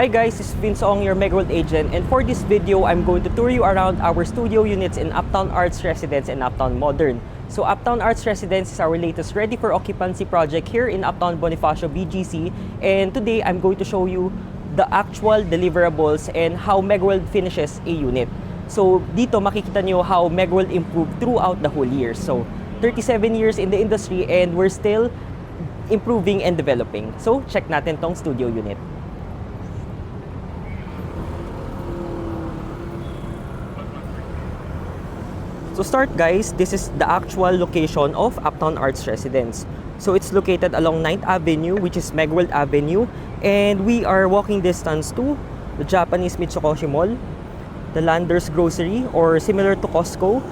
Hi guys, this is Vince Ong, your Megaworld agent, and for this video, I'm going to tour you around our studio units in Uptown Arts Residence and Uptown Modern. So Uptown Arts Residence is our latest ready for occupancy project here in Uptown Bonifacio, BGC, and today I'm going to show you the actual deliverables and how Megaworld finishes a unit. So dito makikita nyo how Megaworld improved throughout the whole year. So 37 years in the industry and we're still improving and developing. So check natin tong studio unit. To start guys, this is the actual location of Uptown Arts Residence. So it's located along 9th Avenue, which is Megaworld Avenue, and we are walking distance to the Japanese Mitsukoshi Mall, the Landers Grocery, or similar to Costco.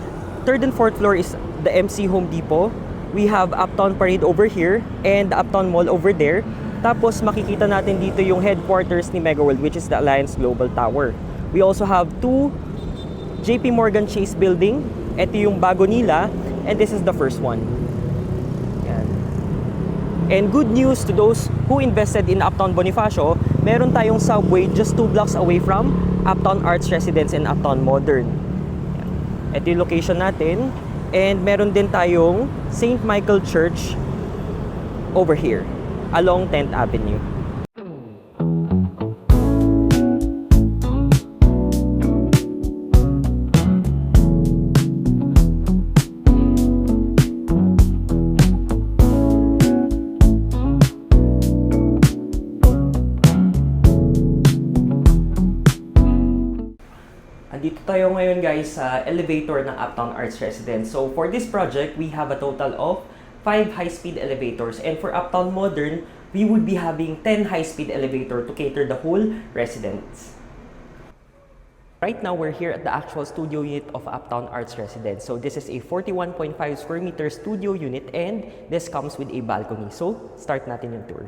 3rd and 4th floor is the MC Home Depot. We have Uptown Parade over here and the Uptown Mall over there. Tapos makikita natin dito yung headquarters ni Megaworld, which is the Alliance Global Tower. We also have two JP Morgan Chase building. Ito yung bago nila, and this is the first one. Yan. And good news to those who invested in Uptown Bonifacio, meron tayong subway just 2 blocks away from Uptown Arts Residence and Uptown Modern. Yan. Ito yung location natin, and meron din tayong St. Michael Church over here, along 10th Avenue. Dito tayo ngayon guys sa elevator ng Uptown Arts Residence. So for this project, we have a total of 5 high-speed elevators. And for Uptown Modern, we would be having 10 high-speed elevator to cater the whole residence. Right now, we're here at the actual studio unit of Uptown Arts Residence. So this is a 41.5 square meter studio unit and this comes with a balcony. So start natin yung tour.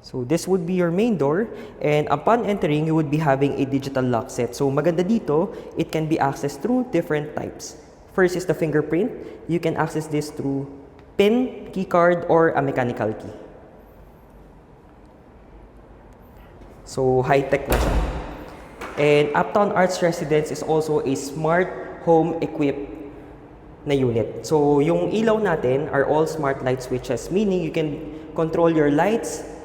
So this would be your main door, and upon entering, you would be having a digital lock set. So maganda dito, it can be accessed through different types. First is the fingerprint. You can access this through PIN, keycard, or a mechanical key. So high-tech na siya. And Uptown Arts Residence is also a smart home equipped na unit. So yung ilaw natin are all smart light switches, meaning you can control your lights,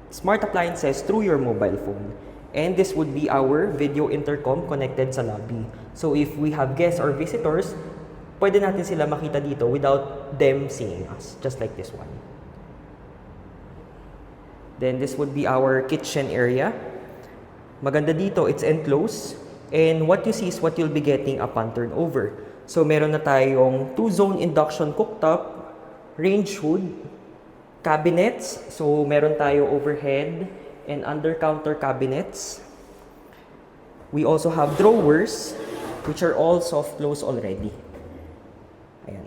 smart appliances through your mobile phone. And this would be our video intercom connected sa lobby. So if we have guests or visitors, pwede natin sila makita dito without them seeing us, just like this one. Then this would be our kitchen area. Maganda dito, it's enclosed. And what you see is what you'll be getting upon turnover. So meron na tayong 2-zone induction cooktop, range hood, cabinets. So meron tayo overhead and under counter cabinets. We also have drawers which are all soft close already. Ayan.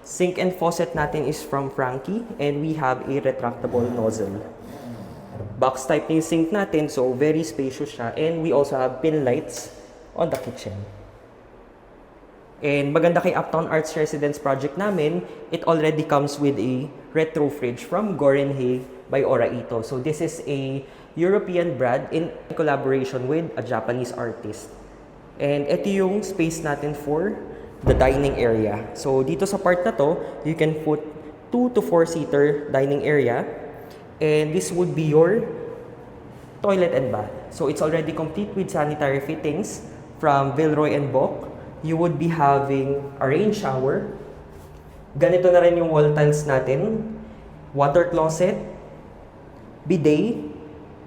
Sink and faucet natin is from Frankie and we have a retractable nozzle. Box type yung sink natin, so very spacious siya, and we also have pin lights on the kitchen. And maganda kay Uptown Arts Residence project namin, it already comes with a retro fridge from Gorenhei by Oraito. So this is a European brand in collaboration with a Japanese artist. And ito yung space natin for the dining area. So dito sa part na to, you can put 2 to 4 seater dining area. And this would be your toilet and bath. So it's already complete with sanitary fittings from Villeroy and Boch. You would be having a rain shower. Ganito na rin yung wall tiles natin. Water closet, bidet,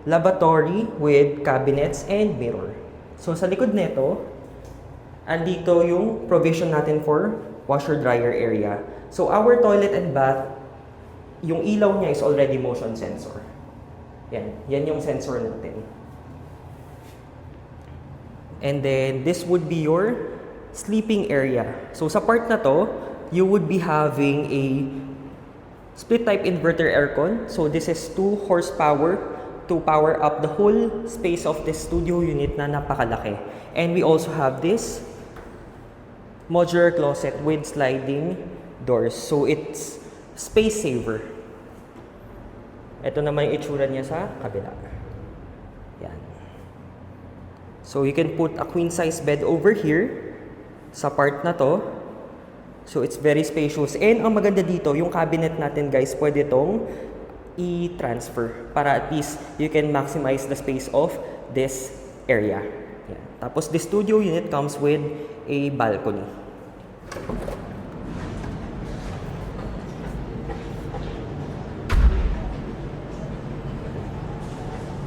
lavatory with cabinets and mirror. So sa likod nito, andito yung provision natin for washer-dryer area. So our toilet and bath, yung ilaw niya is already motion sensor. Yan yung sensor natin. And then this would be your sleeping area. So sa part na to, you would be having a split type inverter aircon. So this is 2 horsepower to power up the whole space of this studio unit na napakalaki. And we also have this modular closet with sliding doors. So it's space saver. Ito naman yung itsura niya sa kabila. Yan. So you can put a queen size bed over here sa part na to. So it's very spacious. And ang maganda dito, yung cabinet natin guys, pwede tong i-transfer para at least you can maximize the space of this area. Yan. Tapos the studio unit comes with a balcony.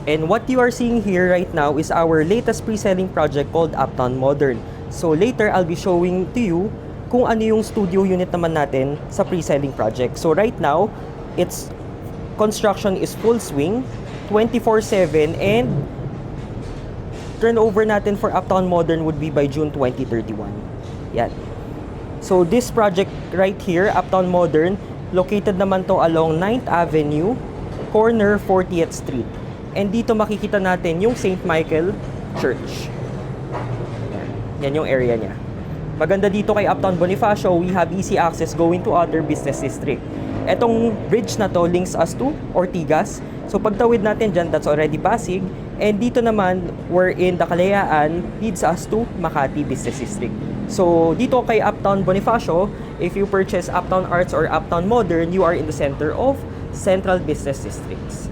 And what you are seeing here right now is our latest pre-selling project called Uptown Modern. So later, I'll be showing to you kung ano yung studio unit naman natin sa pre-selling project. So right now, its construction is full swing, 24/7, and turnover natin for Uptown Modern would be by June 2031. Yan. So this project right here, Uptown Modern, located naman to along 9th Avenue, corner 40th Street. And dito makikita natin yung St. Michael Church. Yan yung area niya. Maganda dito kay Uptown Bonifacio, we have easy access going to other business district. Etong bridge na to links us to Ortigas. So pagtawid natin dyan, that's already Pasig. And dito naman, we're in the Kalayaan, leads us to Makati Business District. So dito kay Uptown Bonifacio, if you purchase Uptown Arts or Uptown Modern, you are in the center of Central Business Districts.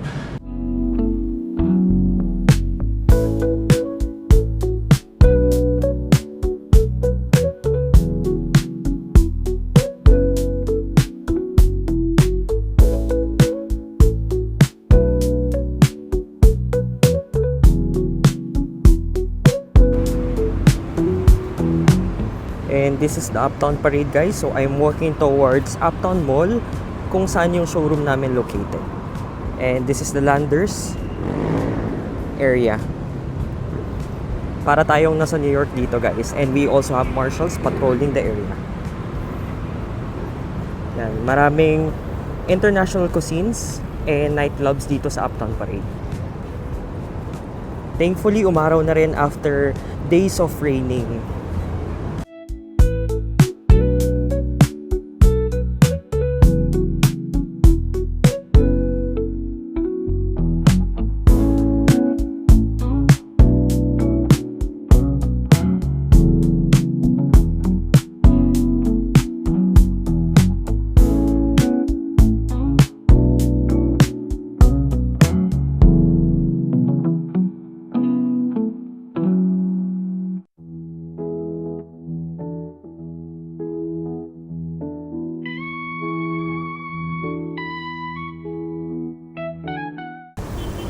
And this is the Uptown Parade guys. So I'm walking towards Uptown Mall kung saan yung showroom namin located. And this is the Landers area. Para tayong nasa New York dito guys. And we also have marshals patrolling the area. Yan, maraming international cuisines and nightclubs dito sa Uptown Parade. Thankfully, umaraw na rin after days of raining.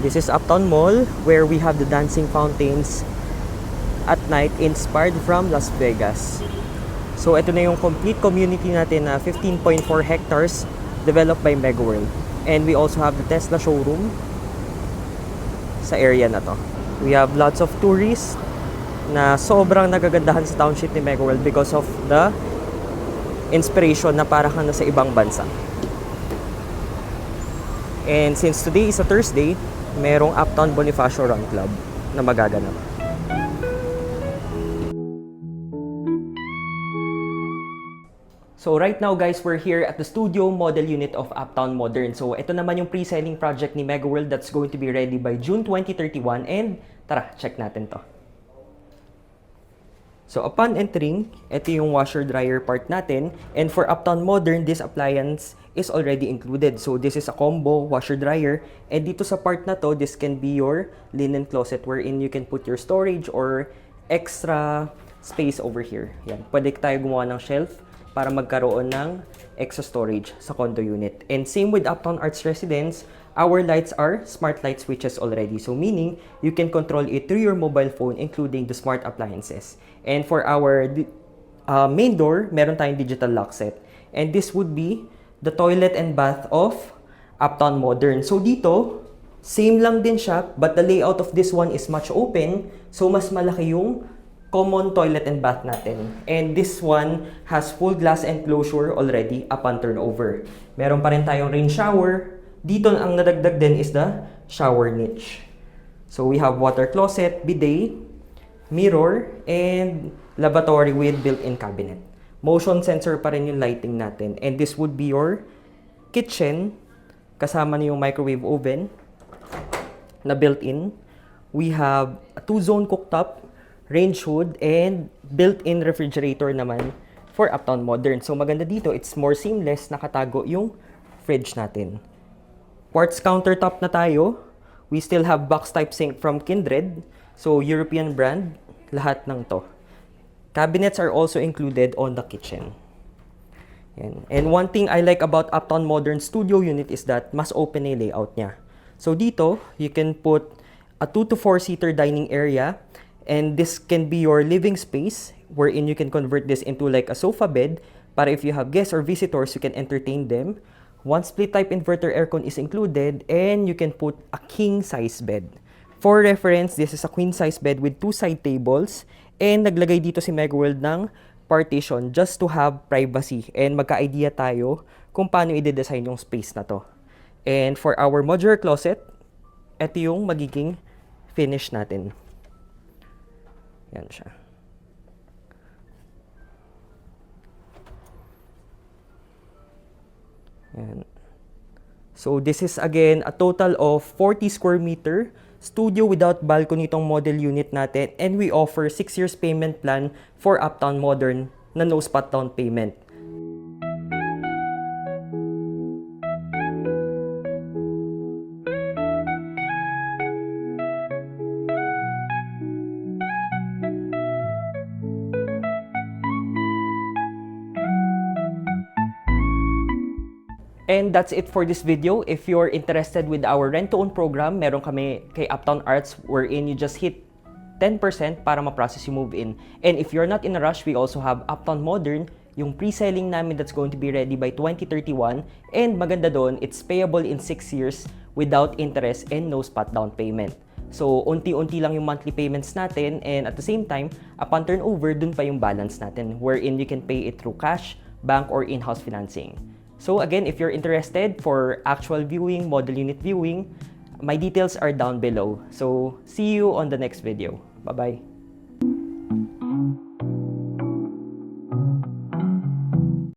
This is Uptown Mall where we have the dancing fountains at night inspired from Las Vegas. So ito na yung complete community natin na 15.4 hectares developed by Megaworld. And we also have the Tesla showroom sa area na to. We have lots of tourists na sobrang nagagandahan sa township ni Megaworld because of the inspiration na para kang nasa ibang bansa. And since today is a Thursday, merong Uptown Bonifacio Run Club na magaganap. So right now guys, we're here at the studio model unit of Uptown Modern. So ito naman yung pre-selling project ni Megaworld that's going to be ready by June 2031. And tara, check natin to. So upon entering, ito yung washer-dryer part natin. And for Uptown Modern, this appliance is already included. So this is a combo washer-dryer. And dito sa part na to, this can be your linen closet wherein you can put your storage or extra space over here. Yan. Pwede tayo gumawa ng shelf para magkaroon ng extra storage sa condo unit. And same with Uptown Arts Residence, our lights are smart light switches already. So meaning, you can control it through your mobile phone including the smart appliances. And for our main door, meron tayong digital lock set. And this would be the toilet and bath of Uptown Modern. So dito, same lang din siya, but the layout of this one is much open. So mas malaki yung common toilet and bath natin. And this one has full glass enclosure already upon turnover. Meron pa rin tayong rain shower. Dito ang nadagdag din is the shower niche. So we have water closet, bidet, mirror, and lavatory with built-in cabinet. Motion sensor pa rin yung lighting natin. And this would be your kitchen Kasama na yung microwave oven na built-in. We have a 2-zone cooktop, range hood, and built-in refrigerator naman for Uptown Modern. So maganda dito, it's more seamless, nakatago yung fridge natin. Quartz countertop na tayo. We still have box type sink from Kindred. So European brand, lahat ng to. Cabinets are also included on the kitchen. Yan. And one thing I like about Uptown Modern Studio Unit is that mas open na yung layout niya. So dito, you can put a 2 to 4 seater dining area, and this can be your living space wherein you can convert this into like a sofa bed para if you have guests or visitors, you can entertain them. One split type inverter aircon is included, and you can put a king size bed. For reference, this is a queen size bed with 2 side tables, and naglagay dito si Megaworld ng partition just to have privacy and magka-idea tayo kung paano i-design yung space na to. And for our modular closet, ito yung magiging finish natin. Yan siya. Yan. So this is again a total of 40 square meter studio without balcony itong model unit natin, and we offer 6 years payment plan for Uptown Modern na no spot down payment. And that's it for this video. If you're interested with our rent-to-own program, meron kami kay Uptown Arts wherein you just hit 10% para ma-process yung move-in. And if you're not in a rush, we also have Uptown Modern, yung pre-selling namin that's going to be ready by 2031. And maganda doon, it's payable in 6 years without interest and no spot down payment. So, unti-unti lang yung monthly payments natin, and at the same time, upon turnover, dun pa yung balance natin wherein you can pay it through cash, bank, or in-house financing. So again, if you're interested for actual viewing, model unit viewing, my details are down below. So see you on the next video. Bye-bye.